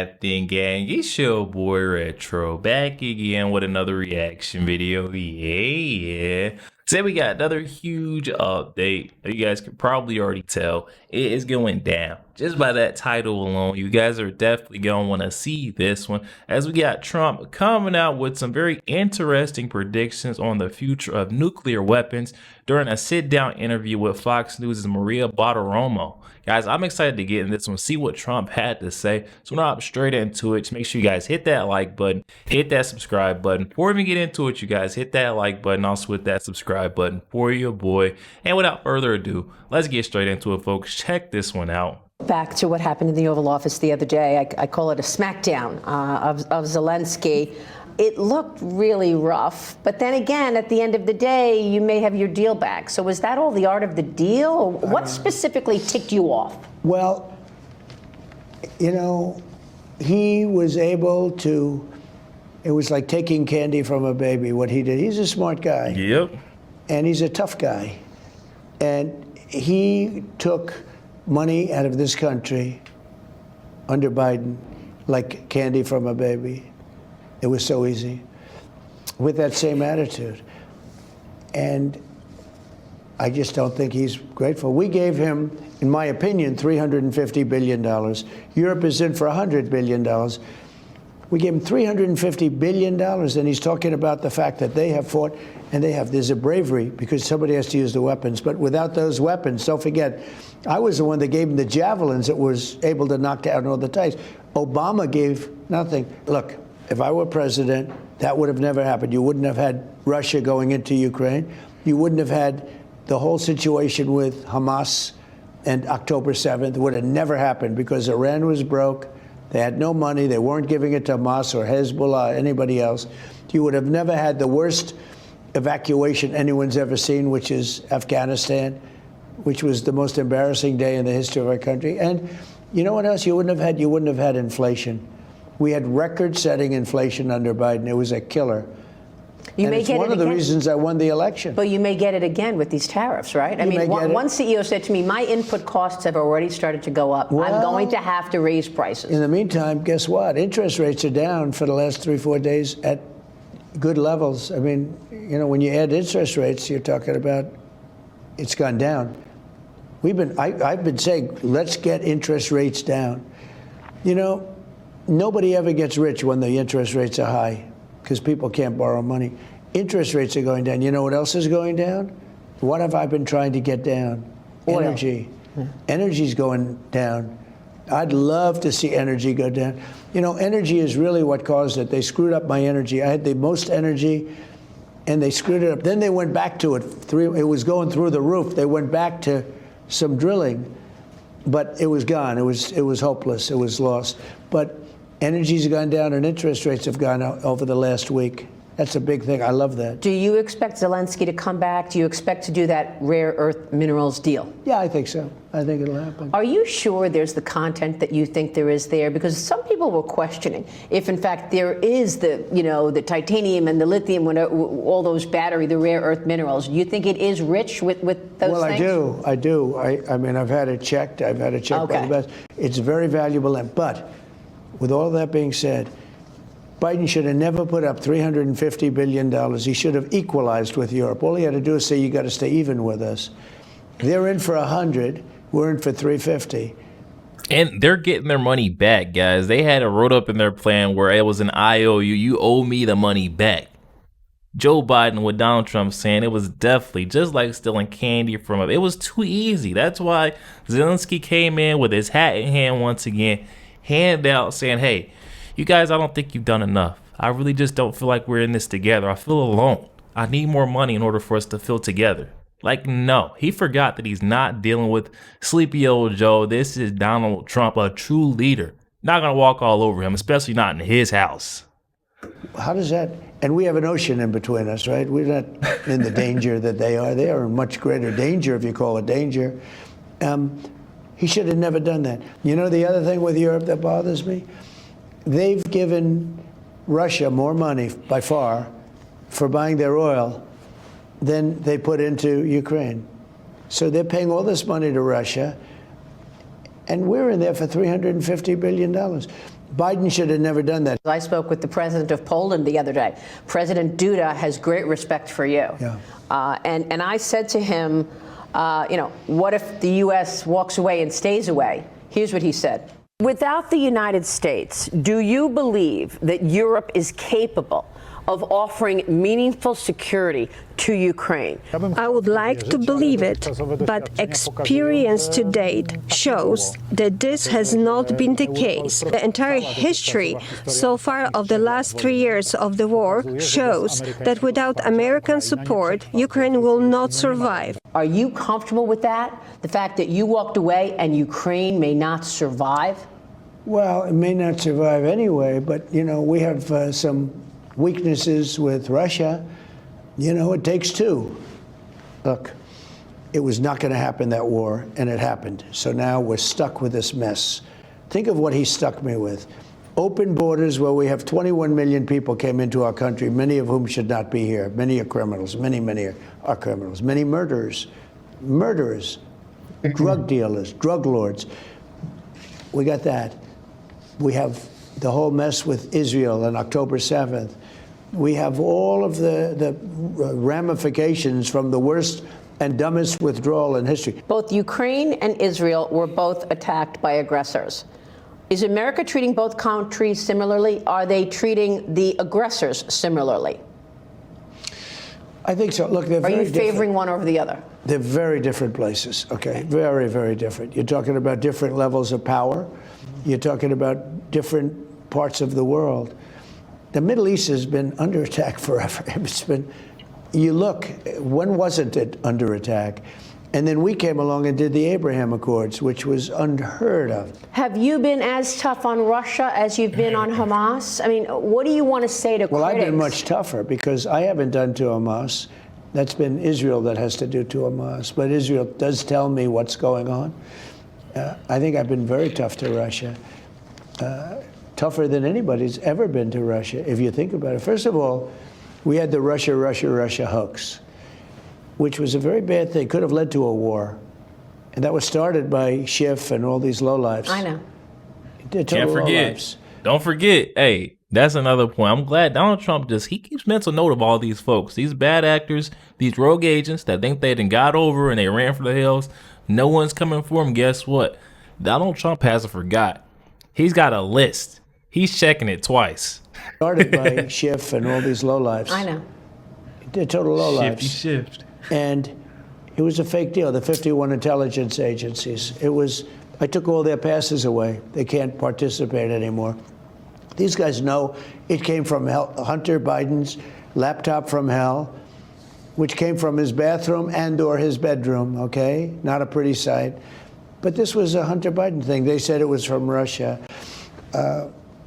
happening, gang? It's your boy Retro back again with another reaction video. Yeah. Today we got another huge update. You guys can probably already tell it is going down. Just by that title alone, you guys are definitely going to want to see this one, as we got Trump coming out with some very interesting predictions on the future of nuclear weapons during a sit-down interview with Fox News' Maria Bartiromo. Guys, I'm excited to get in this one, see what Trump had to say. So we're not straight into it. Just make sure you guys hit that like button, hit that subscribe button. Before we even get into it, you guys hit that like button, also hit that subscribe button for your boy. And without further ado, let's get straight into it, folks. Check this one out. Back to what happened in the Oval Office the other day. I call it a smackdown of Zelensky. It looked really rough, but then again, at the end of the day, you may have your deal back. So was that all the art of the deal, or what specifically ticked you off? Well, you know, he was able to, it was like taking candy from a baby, what he did. He's a smart guy. Yep. And he's a tough guy. And he took money out of this country under Biden like candy from a baby. It was so easy, with that same attitude. And I just don't think he's grateful. We gave him, in my opinion, $350 billion. Europe is in for $100 billion. We gave him $350 billion, and he's talking about the fact that they have fought, and there's a bravery because somebody has to use the weapons. But without those weapons, don't forget, I was the one that gave him the javelins that was able to knock down all the tanks. Obama gave nothing. Look, if I were president, that would have never happened. You wouldn't have had Russia going into Ukraine. You wouldn't have had the whole situation with Hamas and October 7th. It would have never happened because Iran was broke. They had no money. They weren't giving it to Hamas or Hezbollah or anybody else. You would have never had the worst evacuation anyone's ever seen, which is Afghanistan, which was the most embarrassing day in the history of our country. And you know what else you wouldn't have had? You wouldn't have had inflation. We had record-setting inflation under Biden. It was a killer. It's one of the reasons I won the election. But you may get it again with these tariffs, right? I mean, one CEO said to me, my input costs have already started to go up. I'm going to have to raise prices. In the meantime, guess what? Interest rates are down for the last 3-4 days at good levels. I mean, you know, when you add interest rates, you're talking about it's gone down. I've been saying, let's get interest rates down. You know, nobody ever gets rich when the interest rates are high because people can't borrow money. Interest rates are going down. You know what else is going down? What have I been trying to get down? Oil. Energy. Yeah. Energy's going down. I'd love to see energy go down. You know, energy is really what caused it. They screwed up my energy. I had the most energy, and they screwed it up. Then they went back to it. It was going through the roof. They went back to some drilling, but it was gone. It was hopeless. It was lost. But energy's gone down and interest rates have gone up over the last week. That's a big thing. I love that. Do you expect Zelensky to come back? Do you expect to do that rare earth minerals deal? Yeah, I think so. I think it'll happen. Are you sure there's the content that you think there is there? Because some people were questioning if, in fact, there is the, you know, the titanium and the lithium, all those the rare earth minerals. Do you think it is rich with those things? Well, I do. I mean, I've had it checked. By the best. It's very valuable. But with all that being said, Biden should have never put up $350 billion. He should have equalized with Europe. All he had to do is say, you got to stay even with us. They're in for 100. We're in for 350. And they're getting their money back, guys. They had it wrote up in their plan where it was an IOU. You owe me the money back. Joe Biden with Donald Trump saying it was definitely just like stealing candy from him. It was too easy. That's why Zelensky came in with his hat in hand once again, hand out saying, hey, you guys, I don't think you've done enough. I really just don't feel like we're in this together. I feel alone. I need more money in order for us to feel together. Like, no, he forgot that he's not dealing with sleepy old Joe. This is Donald Trump, a true leader. Not going to walk all over him, especially not in his house. How does that? And we have an ocean in between us, right? We're not in the danger that they are. They are in much greater danger, if you call it danger. He should have never done that. You know the other thing with Europe that bothers me? They've given Russia more money, by far, for buying their oil than they put into Ukraine. So they're paying all this money to Russia, And we're in there for $350 billion. Biden should have never done that. I spoke with the president of Poland the other day. President Duda has great respect for you. Yeah. And I said to him, what if the U.S. walks away and stays away? Here's what he said. Without the United States, do you believe that Europe is capable of offering meaningful security to Ukraine? I would like to believe it, but experience to date shows that this has not been the case. The entire history so far of the last 3 years of the war shows that without American support, Ukraine will not survive. Are you comfortable with that? The fact that you walked away and Ukraine may not survive? Well, it may not survive anyway, but, we have some weaknesses with Russia. It takes two. Look, it was not going to happen, that war, and it happened. So now we're stuck with this mess. Think of what he stuck me with. Open borders where we have 21 million people came into our country, many of whom should not be here. Many are criminals. Many are criminals. Many murderers, drug dealers, drug lords. We got that. We have the whole mess with Israel on October 7th. We have all of the ramifications from the worst and dumbest withdrawal in history. Both Ukraine and Israel were both attacked by aggressors. Is America treating both countries similarly? Are they treating the aggressors similarly? I think so. Look, they're very different. Are you favoring one over the other? They're very different places, okay? Very, very different. You're talking about different levels of power. You're talking about different parts of the world. The Middle East has been under attack forever. It's been, you look, when wasn't it under attack? And then we came along and did the Abraham Accords, which was unheard of. Have you been as tough on Russia as you've been on Hamas? I mean, what do you want to say to critics? Well, I've been much tougher because I haven't done to Hamas. That's been Israel that has to do to Hamas. But Israel does tell me what's going on. I think I've been very tough to Russia. Tougher than anybody's ever been to Russia, if you think about it. First of all, we had the Russia hoax, which was a very bad thing, could have led to a war. And that was started by Schiff and all these lowlifes. I know. Can't forget. Don't forget, hey, that's another point. I'm glad Donald Trump he keeps mental note of all these folks, these bad actors, these rogue agents that think they done got over and they ran for the hills. No one's coming for them. Guess what? Donald Trump hasn't forgot. He's got a list. He's checking it twice. Started by Schiff and all these lowlifes. I know. They're total lowlifes. Shift. And it was a fake deal, the 51 intelligence agencies. I took all their passes away. They can't participate anymore. These guys know it came from Hunter Biden's laptop from hell, which came from his bathroom and or his bedroom, okay? Not a pretty sight. But this was a Hunter Biden thing. They said it was from Russia.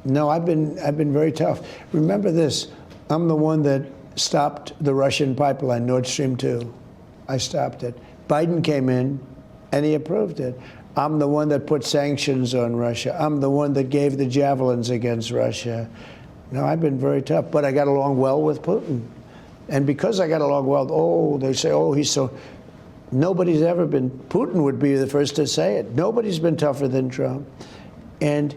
No, I've been very tough. Remember this, I'm the one that stopped the Russian pipeline, Nord Stream 2. I stopped it. Biden came in and he approved it. I'm the one that put sanctions on Russia. I'm the one that gave the javelins against Russia. No, I've been very tough, but I got along well with Putin. And because I got along well, they say, he's so, nobody's ever been, Putin would be the first to say it. Nobody's been tougher than Trump. And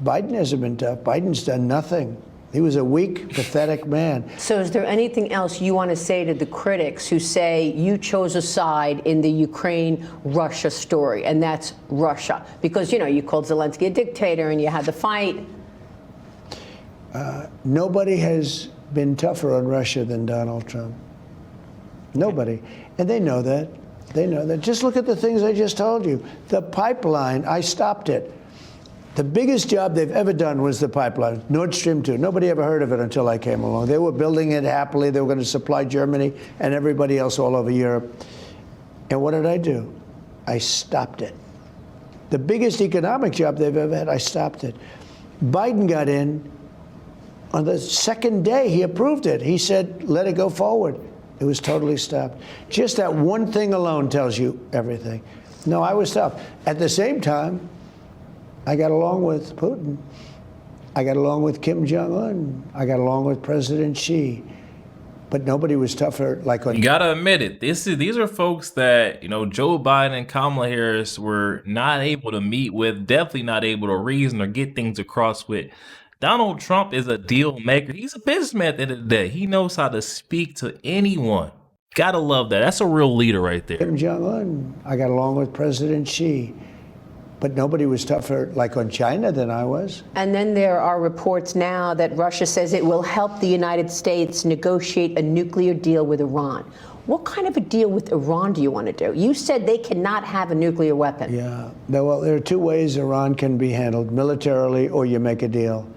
Biden hasn't been tough. Biden's done nothing. He was a weak, pathetic man. So is there anything else you want to say to the critics who say you chose a side in the Ukraine-Russia story, and that's Russia? Because, you called Zelensky a dictator and you had the fight. Nobody has been tougher on Russia than Donald Trump. Nobody. And they know that. They know that. Just look at the things I just told you. The pipeline, I stopped it. The biggest job they've ever done was the pipeline, Nord Stream 2. Nobody ever heard of it until I came along. They were building it happily. They were going to supply Germany and everybody else all over Europe. And what did I do? I stopped it. The biggest economic job they've ever had, I stopped it. Biden got in. On the second day, he approved it. He said, let it go forward. It was totally stopped. Just that one thing alone tells you everything. No, I was tough. At the same time, I got along with Putin. I got along with Kim Jong-un. I got along with President Xi. but nobody was tougher like on. You gotta admit it. These are folks that, you know, Joe Biden and Kamala Harris were not able to meet with, definitely not able to reason or get things across with. Donald Trump is a deal maker. He's a businessman at the end of the day. He knows how to speak to anyone. Gotta love that. That's a real leader right there. Kim Jong-un, I got along with President Xi, but nobody was tougher like on China than I was. And then there are reports now that Russia says it will help the United States negotiate a nuclear deal with Iran. What kind of a deal with Iran do you want to do? You said they cannot have a nuclear weapon. Yeah, well, there are two ways Iran can be handled, militarily or you make a deal.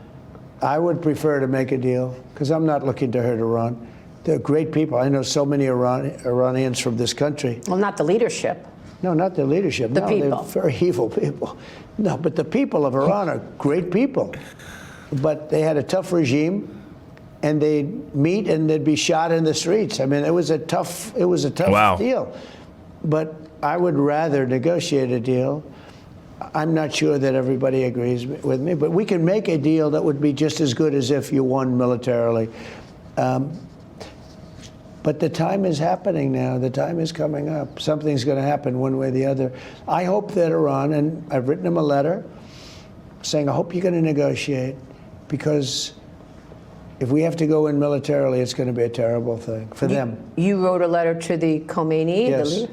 I would prefer to make a deal because I'm not looking to hurt Iran. They're great people. I know so many Iranians from this country. Well, not the leadership. No, not the leadership. The no, people. They're very evil people. No, but the people of Iran are great people. But they had a tough regime, and they'd meet and they'd be shot in the streets. I mean, it was a tough Wow. deal. But I would rather negotiate a deal. I'm not sure that everybody agrees with me, but we can make a deal that would be just as good as if you won militarily. But the time is happening now. The time is coming up. Something's going to happen one way or the other. I hope that Iran, and I've written them a letter saying, I hope you're going to negotiate, because if we have to go in militarily, it's going to be a terrible thing for them. You wrote a letter to the Khomeini, the Yes. leader?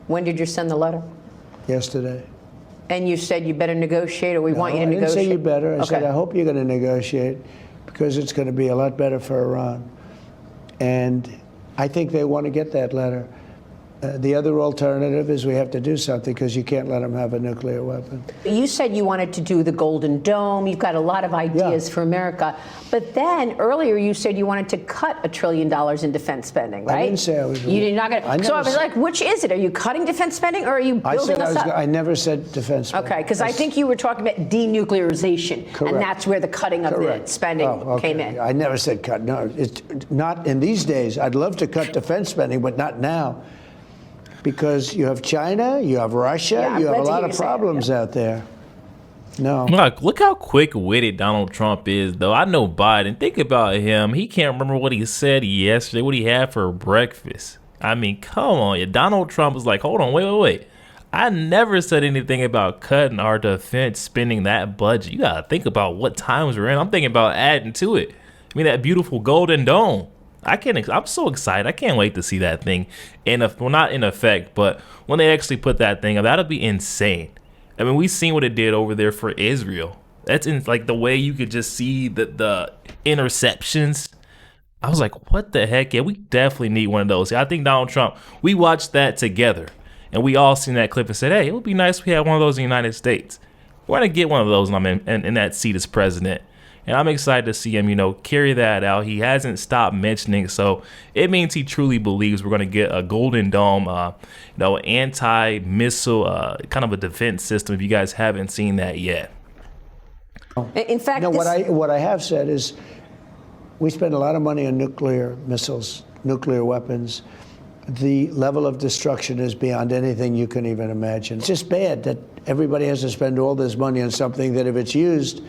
When did you send the letter? Yesterday. And you said you better negotiate, or we want you to I didn't negotiate? say you better. I said, Okay. I hope you're going to negotiate, because it's going to be a lot better for Iran. And I think they want to get that letter. The other alternative is we have to do something, because you can't let them have a nuclear weapon. You said you wanted to do the Golden Dome. You've got a lot of ideas for America. But then earlier you said you wanted to cut $1 trillion in defense spending, right? I didn't say I was. You're not going to. So I was like, which is it? Are you cutting defense spending, or are you building us up? I never said defense spending. Okay, because I think you were talking about denuclearization, Correct. and that's where the cutting of Correct. the spending came in. I never said cut. No, it's not in these days. I'd love to cut defense spending, but not now. Because you have China, you have Russia, Yeah, I'm you have a glad to lot hear of you say it, problems out there. No. Look how quick-witted Donald Trump is, though. I know Biden. Think about him. He can't remember what he said yesterday, what he had for breakfast. I mean, come on. Donald Trump was like, hold on, wait. I never said anything about cutting our defense spending that budget. You got to think about what times we're in. I'm thinking about adding to it. I mean, that beautiful Golden Dome. I'm so excited. I can't wait to see that thing well, not in effect, but when they actually put that thing up, that'll be insane. I mean, we've seen what it did over there for Israel. That's like the way you could just see the interceptions. I was like, what the heck? Yeah, we definitely need one of those. I think Donald Trump, we watched that together, and we all seen that clip and said, hey, it would be nice if we had one of those in the United States. We're going to get one of those when I'm in that seat as president. And I'm excited to see him, carry that out. He hasn't stopped mentioning, so it means he truly believes we're going to get a Golden Dome, anti-missile kind of a defense system. If you guys haven't seen that yet. In fact, No, what I have said is we spend a lot of money on nuclear missiles, nuclear weapons. The level of destruction is beyond anything you can even imagine. It's just bad that everybody has to spend all this money on something that, if it's used,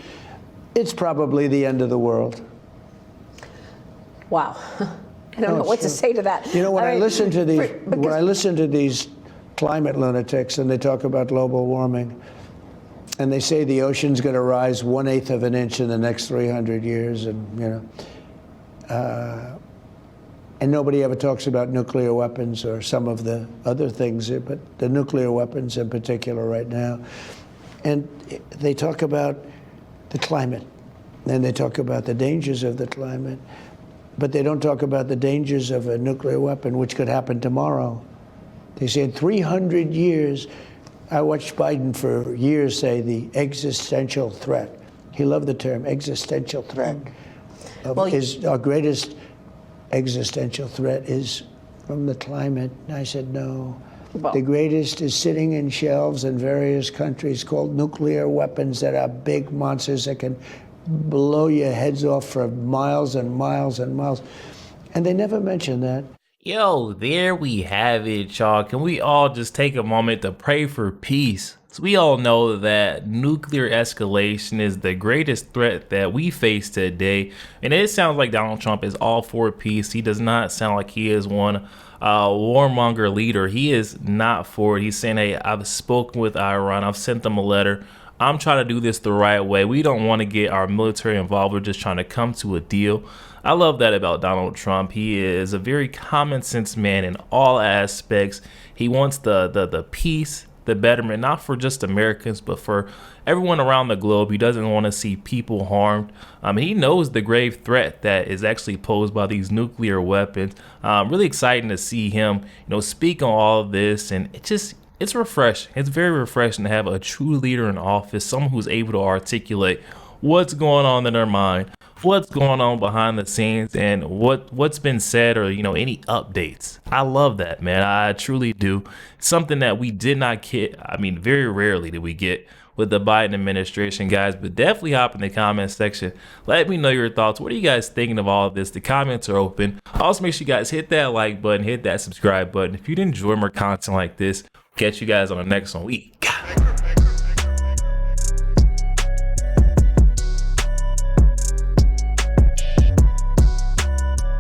it's probably the end of the world. wow. I don't know what to say to that. When I I mean, listen to these, when because- I listen to these climate lunatics and they talk about global warming, and they say the ocean's going to rise 1/8 of an inch in the next 300 years, and and nobody ever talks about nuclear weapons or some of the other things, but the nuclear weapons in particular right now. And they talk about the climate, and they talk about the dangers of the climate, but they don't talk about the dangers of a nuclear weapon, which could happen tomorrow. They say in 300 years, I watched Biden for years say the existential threat. He loved the term existential threat. Our greatest existential threat is from the climate. And I said, no. Well, the greatest is sitting in shelves in various countries called nuclear weapons that are big monsters that can blow your heads off for miles and miles and miles. And they never mention that. Yo, there we have it, y'all. Can we all just take a moment to pray for peace? So we all know that nuclear escalation is the greatest threat that we face today. And it sounds like Donald Trump is all for peace. He does not sound like he is one warmonger leader. He is not for it. He's saying, hey, I've spoken with Iran. I've sent them a letter. I'm trying to do this the right way. We don't want to get our military involved. We're just trying to come to a deal. I love that about Donald Trump. He is a very common sense man in all aspects. He wants the peace, the betterment, not for just Americans, but for everyone around the globe. He doesn't want to see people harmed. He knows the grave threat that is actually posed by these nuclear weapons. Really exciting to see him, speak on all of this, and it's refreshing. It's very refreshing to have a true leader in office, someone who's able to articulate what's going on in their mind, what's going on behind the scenes, and what's been said, or any updates. I love that, man. I truly do. Something that we did not get. Very rarely did we get with the Biden administration, guys. But definitely hop in the comment section. Let me know your thoughts. What are you guys thinking of all of this? The comments are open. Also, make sure you guys hit that like button, hit that subscribe button. If you'd enjoy more content like this, catch you guys on the next one.